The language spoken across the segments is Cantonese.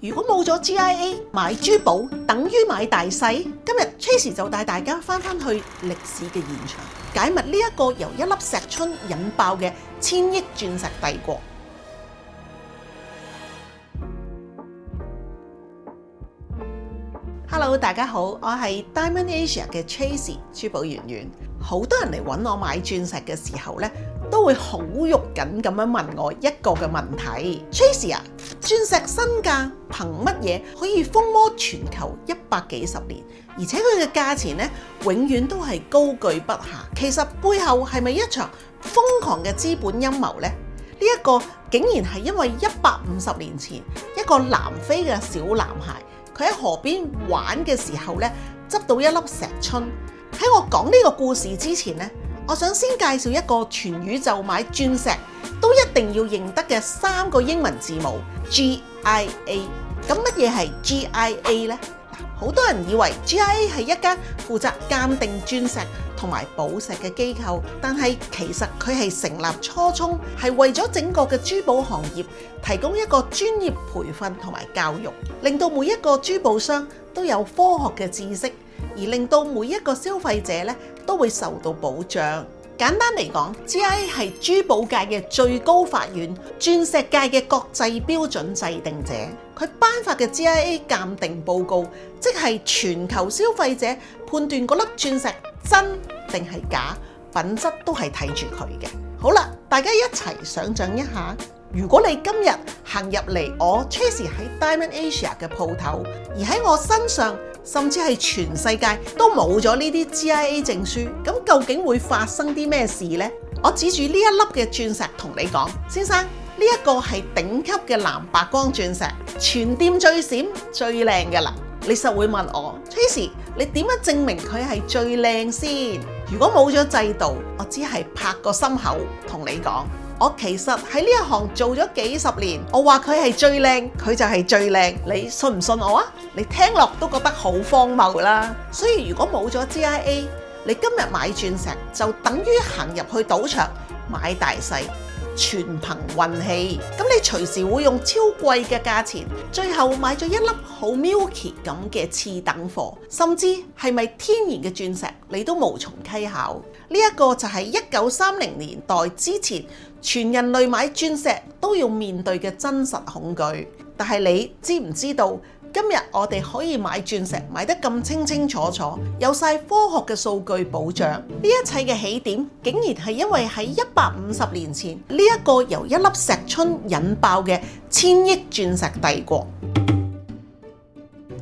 如果冇咗 GIA， 買珠寶等於買大細。今日 Tracy 就帶大家翻去歷史嘅現場，解密呢一個由一粒石春引爆嘅1000億鑽石帝國。Hello， 大家好，我係 Diamond Asia 嘅 Tracy 珠寶圓圓。好多人嚟揾我買鑽石嘅時候呢，都會好肉緊咁樣問我一個嘅問題 ：Tracy 啊，鑽石身價憑乜嘢可以風靡全球100幾十年，而且佢嘅價錢呢永遠都係高居不下？其實背後係咪一場瘋狂嘅資本陰謀呢？呢一個竟然係因為150年前一個南非嘅小男孩，佢喺河邊玩嘅時候呢，執到一粒石春。喺我講呢個故事之前呢，我想先介紹一個全宇宙買鑽石都一定要認得嘅3個英文字母 GIA。咁乜嘢係 GIA 呢？好多人以為 GIA 係一間負責鑑定鑽石同埋寶石嘅機構，但係其實佢係成立初衷係為咗整個嘅珠寶行業提供一個專業培訓同埋教育，令到每一個珠寶商都有科學嘅知識，而令到每一個消費者咧都會受到保障。簡單嚟講 ，GIA 係珠寶界嘅最高法院，鑽石界嘅國際標準制定者。佢頒發嘅 GIA 鑑定報告，即係全球消費者判斷嗰粒鑽石真定係假，品質都係睇住佢嘅。好啦，大家一齊想像一下，如果你今日行入嚟我 Tracy 喺 Diamond Asia 嘅鋪頭，而喺我身上甚至係全世界都冇咗呢啲 GIA 證書，咁究竟會發生啲咩事呢？我指住呢一粒嘅鑽石同你講，先生，呢一個係頂級嘅藍白光鑽石，全店最閃最靚嘅啦。你實會問我 Tracy， 你點樣證明佢係最靚先？如果冇咗制度，我只係拍個心口同你講，我其實喺呢一行做咗幾十年，我話佢係最靚，佢就係最靚。你信唔信我啊？你聽落都覺得好荒謬啦。所以如果冇咗 GIA， 你今日買鑽石就等於行入去賭場買大細，全憑運氣。咁你隨時會用超貴嘅價錢，最後買咗一粒好 milky 咁嘅次等貨，甚至係咪天然嘅鑽石，你都無從稽考。呢一個就係1930年代之前，全人類買鑽石都要面對嘅真實恐懼。但係你知唔知道，今日我哋可以買鑽石買得咁清清楚楚，有晒科學嘅數據保障。呢一切嘅起點，竟然係因為喺150年前呢一個由一粒石春引爆嘅1000億鑽石帝國。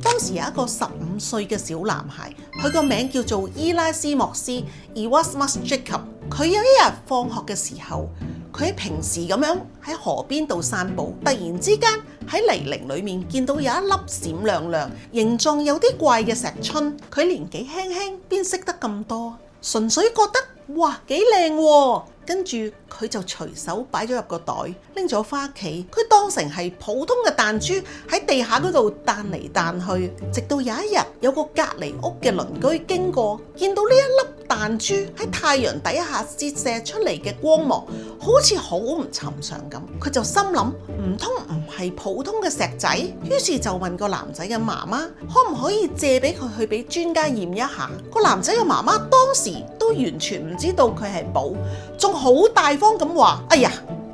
當時有一個15歲嘅小男孩，佢個名叫做伊拉斯莫斯 Erasmus Jacob。佢有一日放學嘅時候，佢喺平時咁樣喺河邊度散步，突然之間喺泥濘裏面見到有一粒閃亮亮、形狀有啲怪嘅石春。佢年紀輕輕，邊識得咁多？純粹覺得哇幾靚喎！跟住佢就隨手擺咗入個袋，拎咗返屋企。佢當成係普通嘅彈珠喺地下嗰度彈嚟彈去，直到有一日有個隔離屋嘅鄰居經過，見到呢一粒彈珠喺太陽底下折射出嚟嘅光芒，好似好唔尋常咁。佢就心諗，唔通唔係普通嘅石仔？於是就問個男仔嘅媽媽，可唔可以借俾佢去俾專家驗一下？個男仔嘅媽媽當時都完全唔知道佢係寶，仲好大方咁話：哎呀，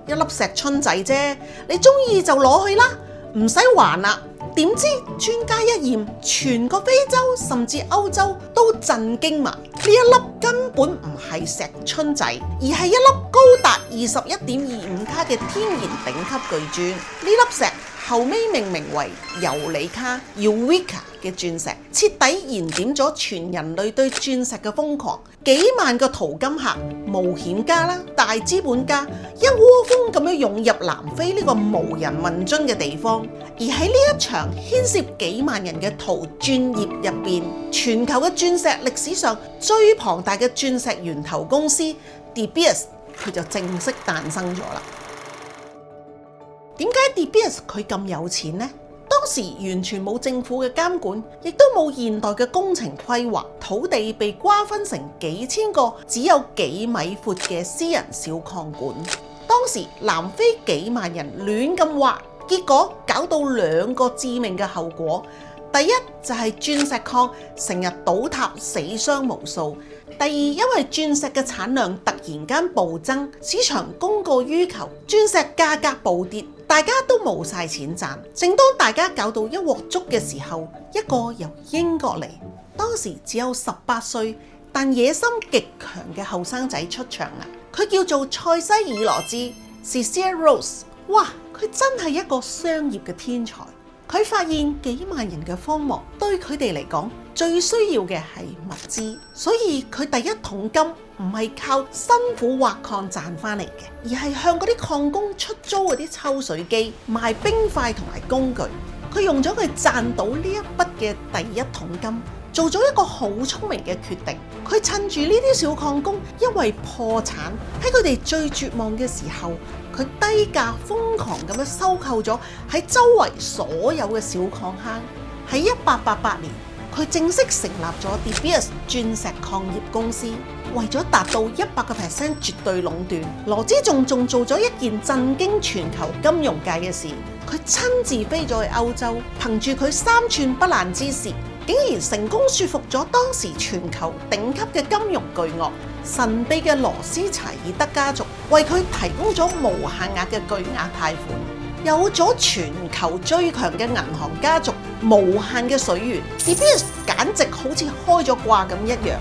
一粒石春仔啫，你中意就攞去啦，唔使還啦。點知專家一驗，全個非洲甚至歐洲都震驚埋，呢一粒根本唔係石春仔，而係一粒高達21.25卡嘅天然頂級巨鑽。呢粒石後尾命名為尤里卡 Eureka 嘅鑽石，徹底燃點咗全人類對鑽石嘅瘋狂。幾萬個淘金客、冒險家啦、大資本家一窩蜂咁樣湧入南非呢個無人問津嘅地方。而喺呢一場牽涉幾萬人嘅淘鑽業入邊，全球嘅鑽石歷史上最龐大嘅鑽石源頭公司 De Beers 佢就正式誕生咗啦。點解 De Beers 佢咁有錢呢？當時完全冇政府嘅監管，亦都冇現代嘅工程規劃，土地被瓜分成幾千個只有幾米闊嘅私人小礦管。當時南非幾萬人亂咁挖，結果搞到2個致命嘅後果。第一就係鑽石礦成日倒塌，死傷無數。第二，因為鑽石嘅產量突然間暴增，市場供過於求，鑽石價格暴跌，大家都冇晒錢賺。正當大家搞到一鑊粥嘅時候，一個由英國嚟，當時只有18歲，但野心極強嘅後生仔出場啦。佢叫做塞西爾羅茲 （Cecil Rhodes）。哇，佢真係一個商業嘅天才。佢發現幾萬人嘅荒漠對佢哋嚟講最需要嘅係物資，所以佢第一桶金唔係靠辛苦挖礦賺翻嚟嘅，而係向嗰啲礦工出租嗰啲抽水機、賣冰塊同埋工具。佢用咗佢賺到呢一筆嘅第一桶金，做咗一個好聰明嘅決定。佢趁住呢啲小礦工因為破產，喺佢哋最絕望嘅時候，佢低價瘋狂咁樣收購咗喺周圍所有嘅小礦坑。喺1888年，佢正式成立咗 De Beers 鑽石礦業公司。為咗達到100% 絕對壟斷，羅茲仲做咗一件震驚全球金融界嘅事。佢親自飛咗去歐洲，憑住佢3寸不爛之舌，竟然成功說服咗當時全球頂級嘅金融巨鱷神秘嘅羅斯柴爾德家族，為佢提供咗無限額嘅巨額貸款。有咗全球最強嘅銀行家族無限嘅水源， De Beers 簡直好似開咗掛咁一樣，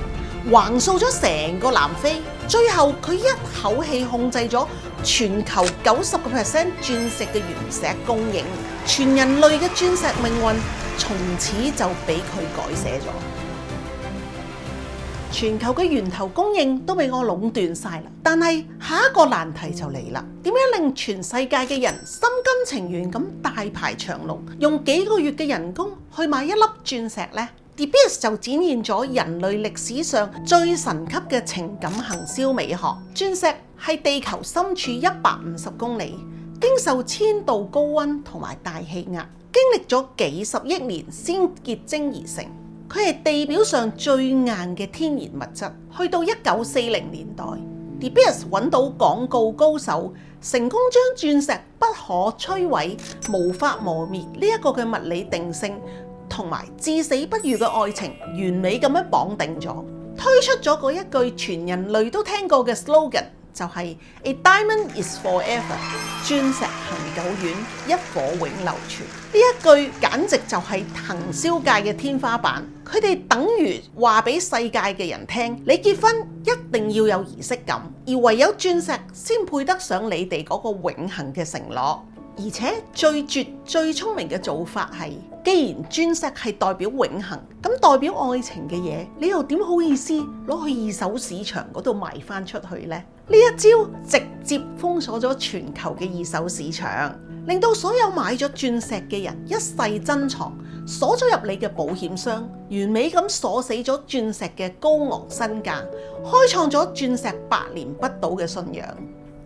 橫掃咗成個南非。最後佢一口氣控制咗全球90% 鑽石嘅原石供應，全人類嘅鑽石命運從此就俾佢改寫咗。全球嘅源頭供應都俾我壟斷晒啦，但係下一個難題就嚟啦，點樣令全世界嘅人心甘情願咁大排長龍，用幾個月嘅人工去買一粒鑽石呢？ De Beers 就展現咗人類歷史上最神級嘅情感行銷美學。鑽石係地球深處150公里，經受1000度高溫同埋大氣壓，經歷咗幾十億年先結晶而成。佢係地表上最硬嘅天然物質。去到1940年代， De Beers 揾到廣告高手，成功將鑽石不可摧毀、無法磨滅呢一個嘅物理定性同埋至死不渝嘅愛情完美咁樣綁定咗，推出咗嗰一句全人類都聽過嘅 slogan， 就係 A diamond is forever， 鑽石恆久遠，一顆永流傳。呢一句簡直就係行銷界嘅天花板，佢哋等於話俾世界嘅人聽，你結婚一定要有儀式感，而唯有鑽石先配得上你哋嗰個永恆嘅承諾。而且最絕最聰明嘅做法係，既然鑽石係代表永恆，咁代表愛情嘅嘢，你又點好意思攞去二手市場嗰度賣翻出去呢？呢一招直接封鎖咗全球嘅二手市場，令到所有買咗鑽石嘅人一世珍藏，鎖咗入你嘅保險箱，完美咁鎖死咗鑽石嘅高昂身價，開創咗鑽石百年不倒嘅信仰。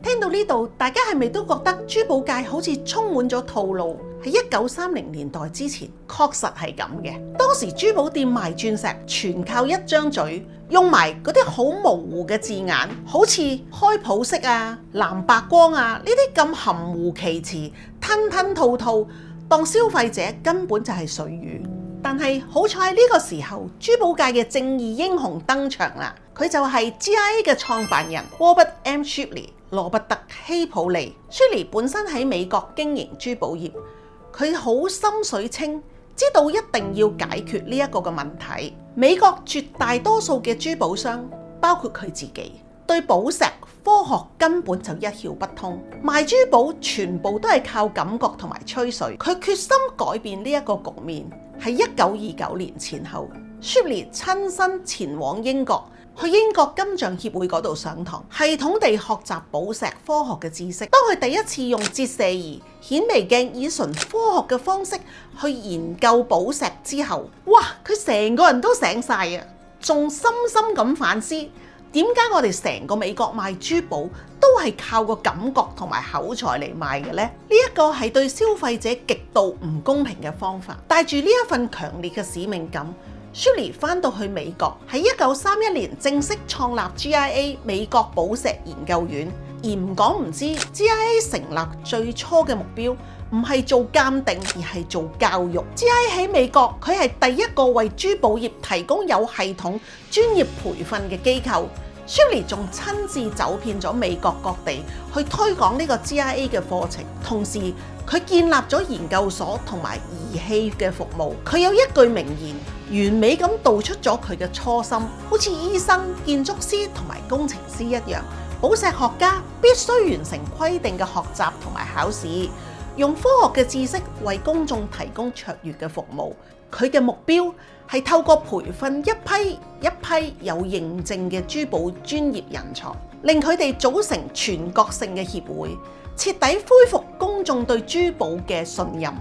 聽到呢度，大家係咪都覺得珠寶界好似充滿咗套路？喺1930年代之前，確實係咁嘅。當時珠寶店賣鑽石，全靠一張嘴，用埋嗰啲好模糊嘅字眼，好似開普式啊、藍白光啊呢啲咁含糊其辭、吞吞吐吐，當消費者根本就係水魚。但係好彩呢個時候，珠寶界嘅正義英雄登場啦！佢就係 GIA 嘅創辦人 Robert M. Shipley 羅伯特希普利。Shipley 本身喺美國經營珠寶業，佢好心水清，知道一定要解決呢一個嘅問題。美國絕大多數嘅珠寶商，包括佢自己，對寶石科學根本就一竅不通，賣珠寶全部都係靠感覺同埋吹水。佢決心改變呢一個局面。喺1929年前後，Shipley 親身前往英國，去英國金像協會嗰度上堂，系統地學習寶石科學嘅知識。當佢第一次用折射儀、顯微鏡以純科學嘅方式去研究寶石之後，哇！佢成個人都醒晒啊，仲深深咁反思，點解我哋成個美國賣珠寶都係靠個感覺同埋口才嚟賣嘅呢？呢一個係對消費者極度唔公平嘅方法。帶住呢一份強烈嘅使命感，Shipley 翻到去美國，喺1931年正式創立 GIA 美國寶石研究院。而唔講唔知 ，GIA 成立最初嘅目標唔係做鑑定，而係做教育。GIA 喺美國，佢係第一個為珠寶業提供有系統專業培訓嘅機構。Shirley 仲親自走遍咗美國各地去推廣呢個 GIA 嘅課程，同時佢建立咗研究所同埋儀器嘅服務。佢有一句名言，完美咁道出咗佢嘅初心，好似醫生、建築師同埋工程師一樣，寶石學家必須完成規定嘅學習同埋考試，用科學嘅知識為公眾提供卓越嘅服務。佢嘅目標係透過培訓一批一批有認證嘅珠寶專業人才，令佢哋組成全國性嘅協會，徹底恢復公眾對珠寶嘅信任。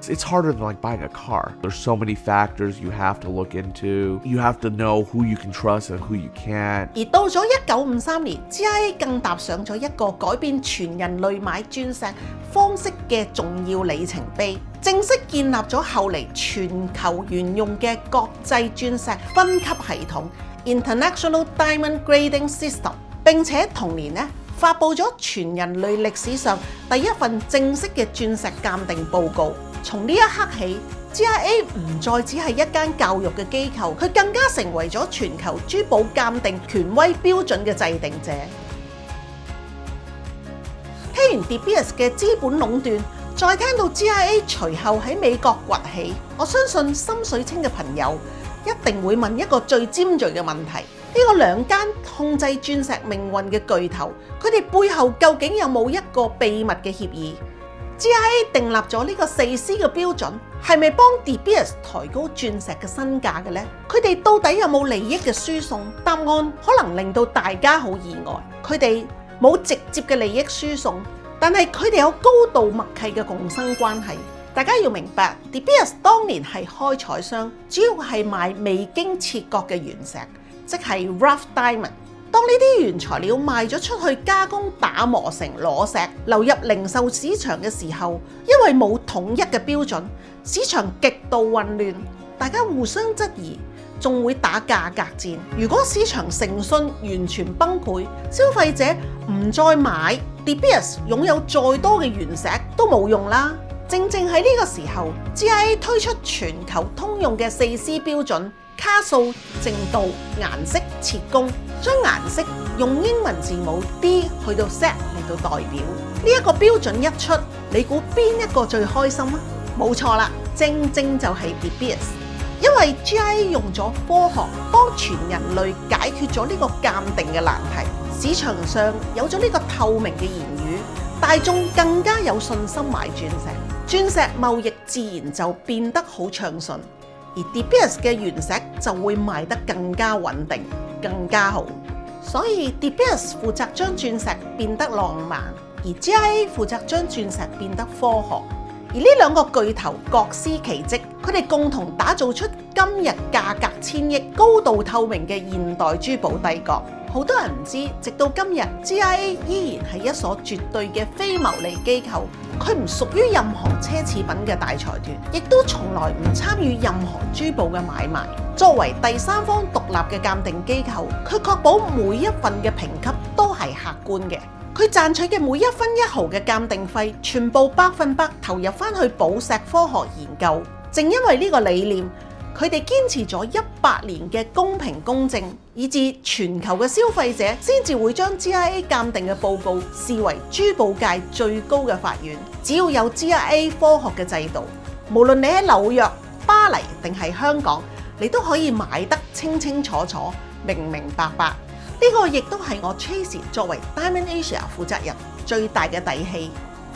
It's harder than like buying a car. There's so many factors you have to look into. You have to know who you can trust and who you can't. 而到咗1953年 ，GIA 更踏上咗一個改變全人類買鑽石方式嘅重要里程碑，正式建立咗後嚟全球沿用嘅國際鑽石分級系統 International Diamond Grading System， 並且同年發布咗全人類歷史上第一份正式嘅鑽石鑑定報告。從呢一刻起 ，GIA 唔再只係一間教育嘅機構，佢更加成為咗全球珠寶鑑定權威標準嘅制定者。聽完 De Beers 嘅資本壟斷，再聽到 GIA 隨後喺美國崛起，我相信心水清嘅朋友一定會問一個最尖銳嘅問題：呢個兩間控制鑽石命運嘅巨頭，佢哋背後究竟有冇一個秘密嘅協議？ GIA 訂立咗呢個4C 嘅標準，係咪幫 De Beers 抬高鑽石嘅身價嘅呢？佢哋到底有冇利益嘅輸送？答案可能令到大家好意外。佢哋冇直接嘅利益輸送，但係佢哋有高度默契嘅共生關係。大家要明白 ，De Beers 當年係開採商，主要係賣未經切割嘅原石，即係 rough diamond。當呢啲原材料賣咗出去加工打磨成裸石，流入零售市場嘅時候，因為冇統一嘅標準，市場極度混亂，大家互相質疑，仲會打價格戰。如果市場誠信完全崩潰，消費者唔再買 De Beers 擁有再多嘅原石都冇用啦。正正喺呢個時候 ，GIA 推出全球通用嘅4C 標準。卡數、淨度、顏色、切工，將顏色用英文字母 D 去到 Z 嚟到代表。呢一個標準一出，你估邊一個最開心啊？冇錯啦，正正就係 De Beers， 因為 GIA 用咗科學幫全人類解決咗呢個鑑定嘅難題。市場上有咗呢個透明嘅言語，大眾更加有信心買鑽石，鑽石貿易自然就變得好暢順。而 De Beers 嘅原石就會賣得更加穩定、更加好，所以 De Beers 負責將鑽石變得浪漫，而 GIA 負責將鑽石變得科學。而呢兩個巨頭各司其職，佢哋共同打造出今日價格千億、高度透明嘅現代珠寶帝國。好多人唔知，直到今日 GIA 依然係一所絕對嘅非牟利機構，佢唔屬於任何奢侈品嘅大財團，亦都從來唔參與任何珠寶嘅買賣。作為第三方獨立嘅鑑定機構，佢確保每一份嘅評級都係客觀嘅。佢賺取嘅每一分一毫嘅鑑定費，全部100%投入翻去寶石科學研究。正因為呢個理念，佢哋堅持咗100年嘅公平公正，以致全球嘅消費者先至會將 GIA 鑑定嘅報告視為珠寶界最高嘅法院。只要有 GIA 科學嘅制度，無論你喺紐約、巴黎定係香港，你都可以買得清清楚楚、明明白白。呢個亦都係我 Tracy 作為 Diamond Asia 負責人最大嘅底氣。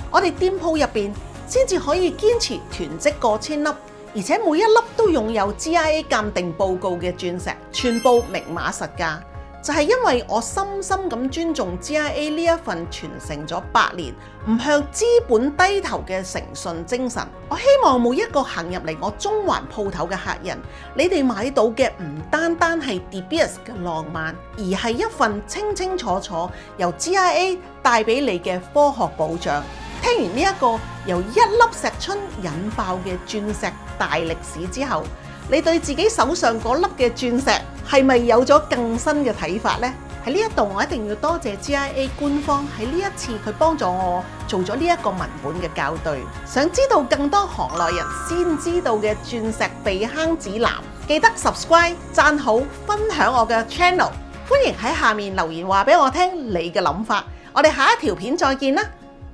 我哋店鋪入邊先至可以堅持囤積過千粒，而且每一粒都擁有 GIA 鑑定報告嘅鑽石，全部明碼實價。就係因為我深深咁尊重 GIA 呢一份傳承咗100年唔向資本低頭嘅誠信精神。我希望每一個行入嚟我中環鋪頭嘅客人，你哋買到嘅唔單單係 De Beers 嘅浪漫，而係一份清清楚楚由 GIA 帶俾你嘅科學保障。聽完呢一個由一粒石春引爆嘅鑽石大歷史之後，你對自己手上嗰粒嘅鑽石係咪有咗更新嘅睇法呢？喺呢一度我一定要多謝 GIA 官方喺呢一次佢幫助我做咗呢一個文本嘅校對。想知道更多行內人先知道嘅鑽石避坑指南，記得 subscribe、讚好、分享我嘅 channel。歡迎喺下面留言話俾我聽你嘅諗法。我哋下一條片再見啦，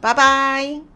拜拜。